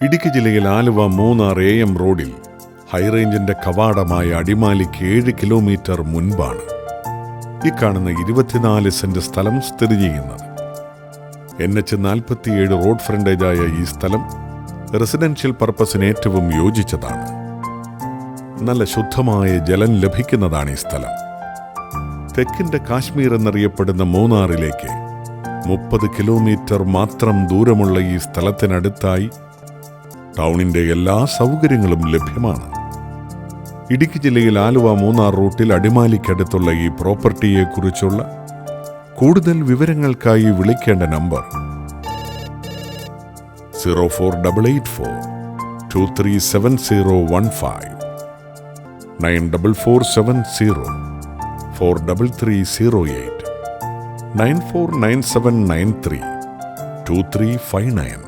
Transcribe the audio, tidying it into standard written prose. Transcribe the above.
ഇടുക്കി ജില്ലയിൽ ആലുവ മൂന്നാർ AM റോഡിൽ ഹൈറേഞ്ചിന്റെ കവാടമായ അടിമാലിക്ക് 7 kilometre മുൻപാണ് ഈ കാണുന്ന 24 സെന്റ് സ്ഥലം സ്ഥിതി ചെയ്യുന്നത്. NH-47 റോഡ് ഫ്രണ്ടേജായ ഈ സ്ഥലം റെസിഡൻഷ്യൽ പർപ്പസിന് ഏറ്റവും യോജിച്ചതാണ്. നല്ല ശുദ്ധമായ ജലം ലഭിക്കുന്നതാണ് ഈ സ്ഥലം. തെക്കിന്റെ കാശ്മീർ എന്നറിയപ്പെടുന്ന മൂന്നാറിലേക്ക് 30 കിലോമീറ്റർ മാത്രം ദൂരമുള്ള ഈ സ്ഥലത്തിനടുത്തായി ടൗണിന്റെ എല്ലാ സൗകര്യങ്ങളും ലഭ്യമാണ്. ഇടുക്കി ജില്ലയിൽ ആലുവ മൂന്നാർ റൂട്ടിൽ അടിമാലിക്കടുത്തുള്ള ഈ പ്രോപ്പർട്ടിയെക്കുറിച്ചുള്ള കൂടുതൽ വിവരങ്ങൾക്കായി വിളിക്കേണ്ട നമ്പർ 04884 237015, 9447 43308, 949793 2359.